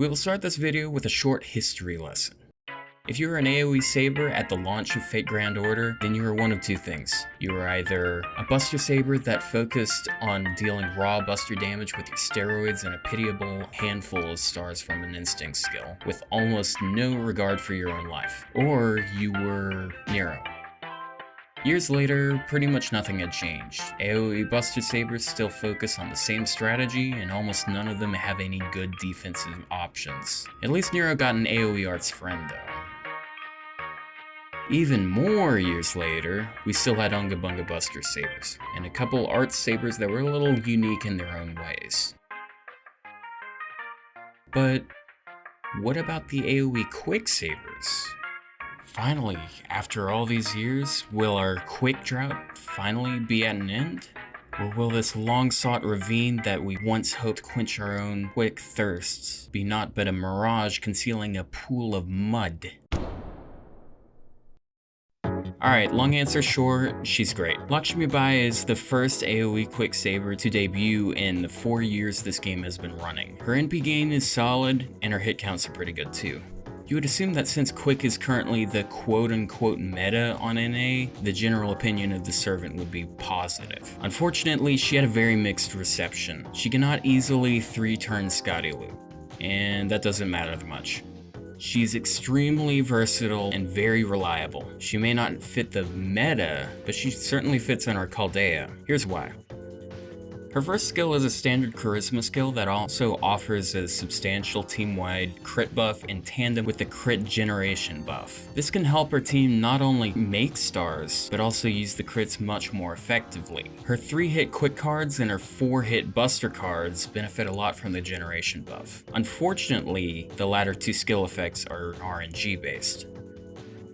We will start this video with a short history lesson. If you were an AoE Saber at the launch of Fate Grand Order, then you were one of two things. You were either a Buster Saber that focused on dealing raw buster damage with your steroids and a pitiable handful of stars from an instinct skill, with almost no regard for your own life. Or you were Nero. Years later, pretty much nothing had changed. AoE Buster Sabers still focus on the same strategy, and almost none of them have any good defensive options. At least Nero got an AoE arts friend though. Even more years later, we still had Unga Bunga Buster Sabers, and a couple Arts Sabers that were a little unique in their own ways. But what about the AoE Quick Sabers? Finally, after all these years, will our quick drought finally be at an end? Or will this long-sought ravine that we once hoped quench our own quick thirsts be naught but a mirage concealing a pool of mud? Alright, long answer short, she's great. Lakshmibai is the first AoE Quick Saber to debut in the 4 years this game has been running. Her NP gain is solid, and her hit counts are pretty good too. You would assume that since Quick is currently the quote-unquote meta on NA, the general opinion of the servant would be positive. Unfortunately, she had a very mixed reception. She cannot easily 3-turn Scotty Loop, and that doesn't matter that much. She's extremely versatile and very reliable. She may not fit the meta, but she certainly fits in our Chaldea. Here's why. Her first skill is a standard charisma skill that also offers a substantial team-wide crit buff in tandem with the crit generation buff. This can help her team not only make stars, but also use the crits much more effectively. Her 3-hit quick cards and her 4-hit buster cards benefit a lot from the generation buff. Unfortunately, the latter two skill effects are RNG based.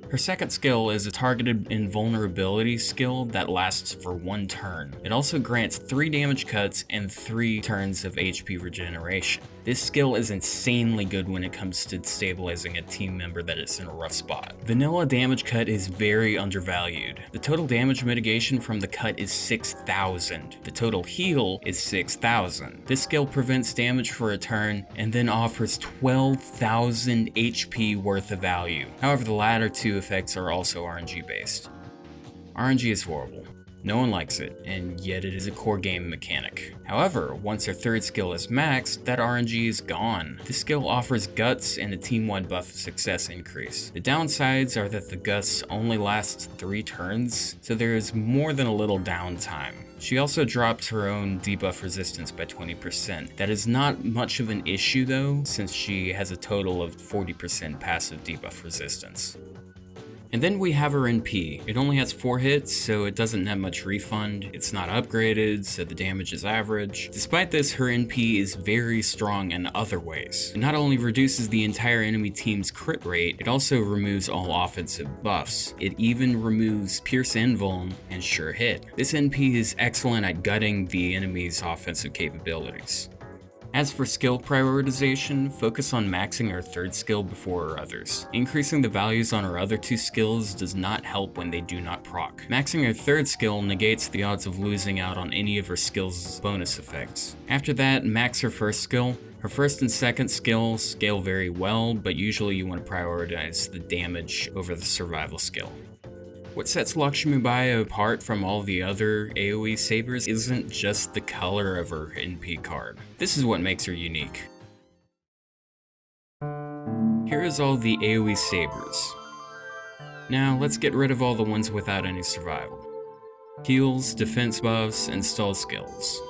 Her second skill is a targeted invulnerability skill that lasts for 1 turn. It also grants 3 damage cuts and 3 turns of HP regeneration. This skill is insanely good when it comes to stabilizing a team member that is in a rough spot. Vanilla damage cut is very undervalued. The total damage mitigation from the cut is 6,000. The total heal is 6,000. This skill prevents damage for a turn and then offers 12,000 HP worth of value. However, the latter two effects are also RNG based. RNG is horrible. No one likes it, and yet it is a core game mechanic. However, once her third skill is maxed, that RNG is gone. This skill offers guts and a team-wide buff success increase. The downsides are that the guts only last 3 turns, so there is more than a little downtime. She also drops her own debuff resistance by 20%. That is not much of an issue though, since she has a total of 40% passive debuff resistance. And then we have her NP. It only has 4 hits, so it doesn't have much refund. It's not upgraded, so the damage is average. Despite this, her NP is very strong in other ways. It not only reduces the entire enemy team's crit rate, it also removes all offensive buffs. It even removes Pierce Invuln and Sure Hit. This NP is excellent at gutting the enemy's offensive capabilities. As for skill prioritization, focus on maxing her third skill before her others. Increasing the values on her other 2 skills does not help when they do not proc. Maxing her third skill negates the odds of losing out on any of her skills' bonus effects. After that, max her first skill. Her first and second skills scale very well, but usually you want to prioritize the damage over the survival skill. What sets Lakshmibai apart from all the other AoE Sabers isn't just the color of her NP card. This is what makes her unique. Here is all the AoE Sabers. Now let's get rid of all the ones without any survival. Heals, defense buffs, and stall skills.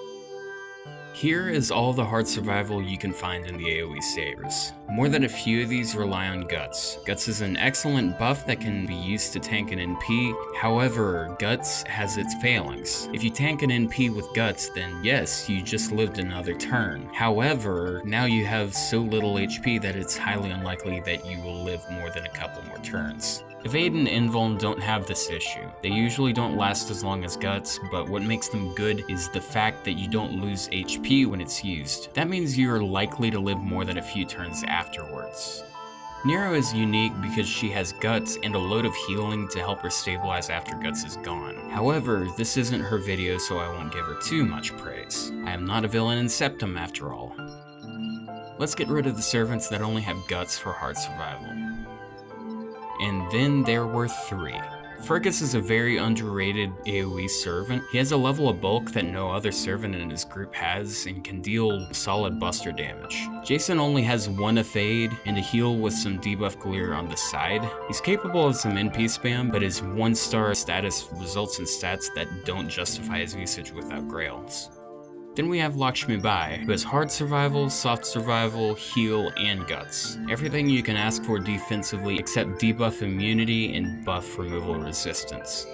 Here is all the hard survival you can find in the AoE Sabers. More than a few of these rely on Guts. Guts is an excellent buff that can be used to tank an NP, however, Guts has its failings. If you tank an NP with Guts, then yes, you just lived another turn. However, now you have so little HP that it's highly unlikely that you will live more than a couple more turns. Evade and Invuln don't have this issue. They usually don't last as long as Guts, but what makes them good is the fact that you don't lose HP when it's used. That means you are likely to live more than a few turns afterwards. Nero is unique because she has Guts and a load of healing to help her stabilize after Guts is gone. However, this isn't her video, so I won't give her too much praise. I am not a villain in Septum after all. Let's get rid of the servants that only have guts for hard survival. And then there were 3. Fergus is a very underrated AoE servant. He has a level of bulk that no other servant in his group has and can deal solid buster damage. Jason only has 1 evade and a heal with some debuff clear on the side. He's capable of some NP spam, but his 1-star status results in stats that don't justify his usage without grails. Then we have Lakshmibai, who has hard survival, soft survival, heal, and guts. Everything you can ask for defensively except debuff immunity and buff removal resistance.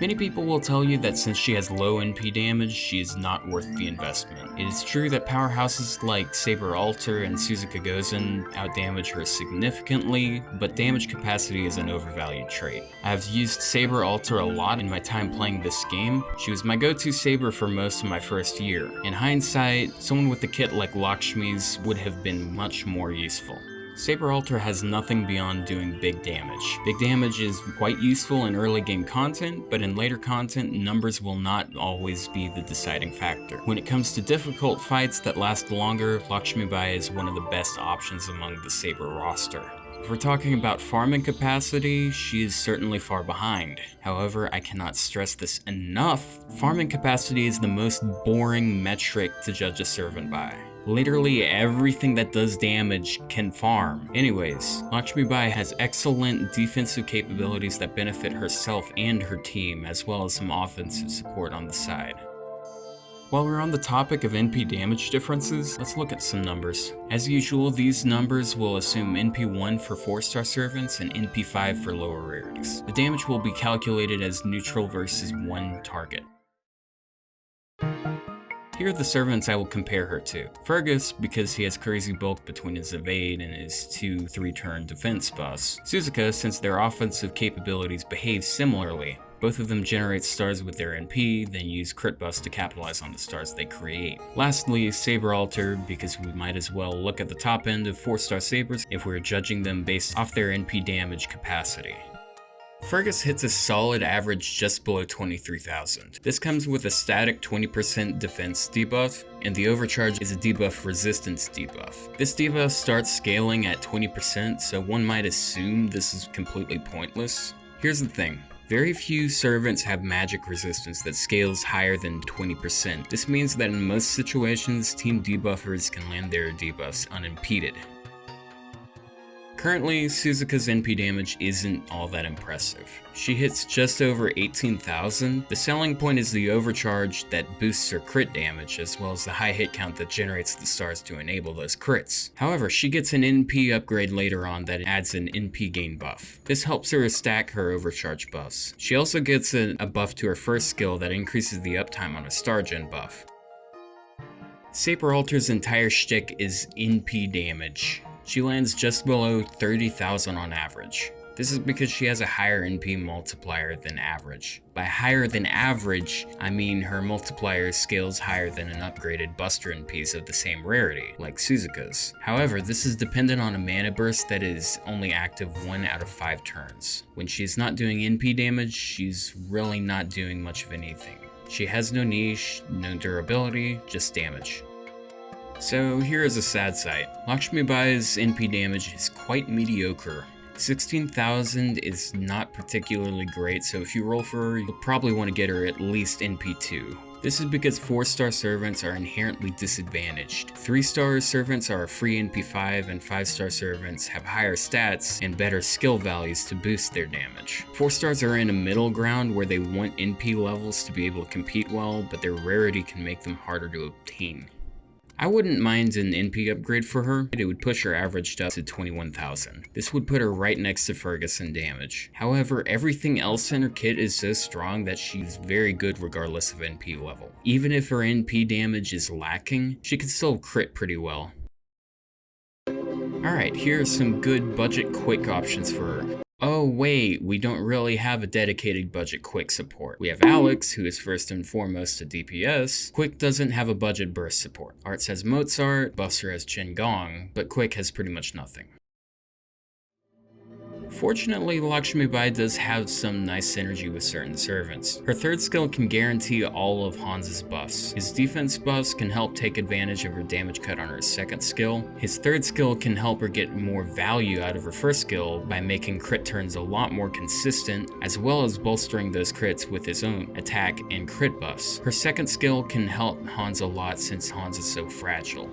Many people will tell you that since she has low NP damage, she is not worth the investment. It is true that powerhouses like Saber Alter and Suzuka Gozen outdamage her significantly, but damage capacity is an overvalued trait. I have used Saber Alter a lot in my time playing this game. She was my go-to Saber for most of my first year. In hindsight, someone with a kit like Lakshmi's would have been much more useful. Saber Alter has nothing beyond doing big damage. Big damage is quite useful in early game content, but in later content, numbers will not always be the deciding factor. When it comes to difficult fights that last longer, Lakshmibai is one of the best options among the Saber roster. If we're talking about farming capacity, she is certainly far behind. However, I cannot stress this enough. Farming capacity is the most boring metric to judge a servant by. Literally everything that does damage can farm. Anyways, Lakshmibai has excellent defensive capabilities that benefit herself and her team, as well as some offensive support on the side. While we're on the topic of NP damage differences, let's look at some numbers. As usual, these numbers will assume NP 1 for 4-star servants and NP 5 for lower rarities. The damage will be calculated as neutral versus 1 target. Here are the servants I will compare her to. Fergus, because he has crazy bulk between his evade and his 2-3 turn defense buffs. Suzuka, since their offensive capabilities behave similarly. Both of them generate stars with their NP, then use crit buffs to capitalize on the stars they create. Lastly, Saber Alter, because we might as well look at the top end of 4-star sabers if we're judging them based off their NP damage capacity. Fergus hits a solid average just below 23,000. This comes with a static 20% defense debuff, and the overcharge is a debuff resistance debuff. This debuff starts scaling at 20%, so one might assume this is completely pointless. Here's the thing. Very few servants have magic resistance that scales higher than 20%. This means that in most situations, team debuffers can land their debuffs unimpeded. Currently, Suzuka's NP damage isn't all that impressive. She hits just over 18,000. The selling point is the overcharge that boosts her crit damage, as well as the high hit count that generates the stars to enable those crits. However, she gets an NP upgrade later on that adds an NP gain buff. This helps her stack her overcharge buffs. She also gets a buff to her first skill that increases the uptime on a star gen buff. Saber Alter's entire shtick is NP damage. She lands just below 30,000 on average. This is because she has a higher NP multiplier than average. By higher than average, I mean her multiplier scales higher than an upgraded Buster NPs of the same rarity, like Suzuka's. However, this is dependent on a mana burst that is only active 1 out of 5 turns. When she's not doing NP damage, she's really not doing much of anything. She has no niche, no durability, just damage. So here is a sad sight. Lakshmibai's NP damage is quite mediocre. 16,000 is not particularly great, so if you roll for her, you'll probably want to get her at least NP 2. This is because 4-star servants are inherently disadvantaged. 3-star servants are a free NP 5 and 5-star servants have higher stats and better skill values to boost their damage. 4-stars are in a middle ground where they want NP levels to be able to compete well, but their rarity can make them harder to obtain. I wouldn't mind an NP upgrade for her. It would push her average up to 21,000. This would put her right next to Fergus in damage. However, everything else in her kit is so strong that she's very good regardless of NP level. Even if her NP damage is lacking, she can still crit pretty well. Alright, here are some good budget quick options for her. Oh wait, we don't really have a dedicated budget quick support. We have Alex, who is first and foremost a DPS. Quick doesn't have a budget burst support. Arts has Mozart, Buster has Qin Gong, but Quick has pretty much nothing. Fortunately, Lakshmibai does have some nice synergy with certain servants. Her third skill can guarantee all of Hans's buffs. His defense buffs can help take advantage of her damage cut on her second skill. His third skill can help her get more value out of her first skill by making crit turns a lot more consistent, as well as bolstering those crits with his own attack and crit buffs. Her second skill can help Hans a lot since Hans is so fragile.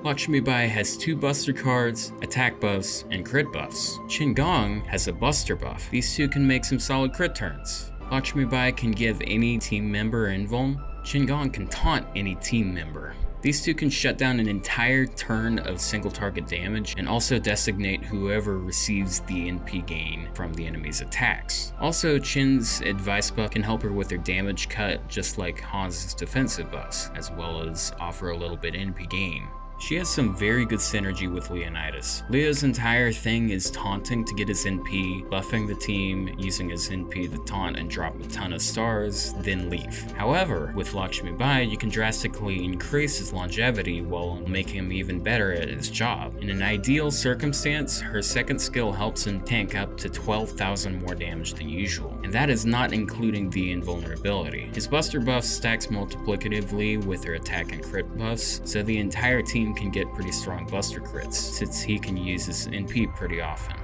Lakshmibai has 2 buster cards, attack buffs, and crit buffs. Qingong has a buster buff. These two can make some solid crit turns. Lakshmibai can give any team member invuln. Qingong can taunt any team member. These two can shut down an entire turn of single target damage and also designate whoever receives the NP gain from the enemy's attacks. Also, Qin's advice buff can help her with her damage cut just like Hans's defensive buffs, as well as offer a little bit NP gain. She has some very good synergy with Leonidas. Leo's entire thing is taunting to get his NP, buffing the team, using his NP to taunt and drop a ton of stars, then leave. However, with Lakshmibai, you can drastically increase his longevity while making him even better at his job. In an ideal circumstance, her second skill helps him tank up to 12,000 more damage than usual, and that is not including the invulnerability. His buster buff stacks multiplicatively with her attack and crit buffs, so the entire team can get pretty strong buster crits, since he can use his NP pretty often.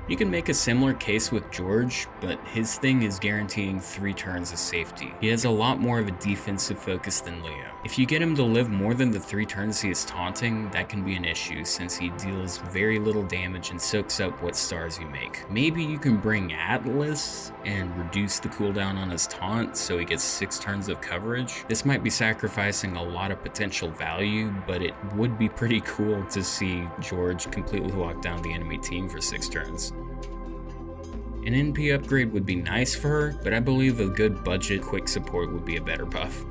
You can make a similar case with George, but his thing is guaranteeing 3 turns of safety. He has a lot more of a defensive focus than Leo. If you get him to live more than the 3 turns he is taunting, that can be an issue since he deals very little damage and soaks up what stars you make. Maybe you can bring Atlas and reduce the cooldown on his taunt so he gets 6 turns of coverage. This might be sacrificing a lot of potential value, but it would be pretty cool to see George completely lock down the enemy team for 6 turns. An NP upgrade would be nice for her, but I believe a good budget quick support would be a better buff.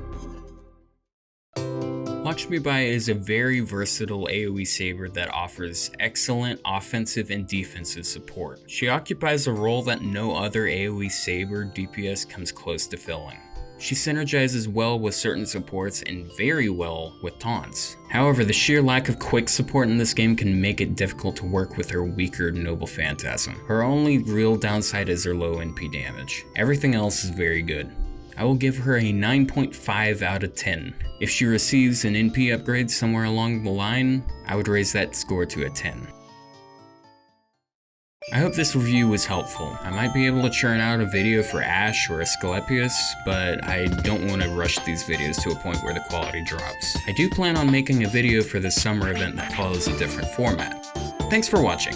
Lakshmibai is a very versatile AoE saber that offers excellent offensive and defensive support. She occupies a role that no other AoE saber DPS comes close to filling. She synergizes well with certain supports and very well with taunts. However, the sheer lack of quick support in this game can make it difficult to work with her weaker Noble Phantasm. Her only real downside is her low NP damage. Everything else is very good. I will give her a 9.5 out of 10. If she receives an NP upgrade somewhere along the line, I would raise that score to a 10. I hope this review was helpful. I might be able to churn out a video for Ashe or Asclepius, but I don't want to rush these videos to a point where the quality drops. I do plan on making a video for the summer event that follows a different format. Thanks for watching.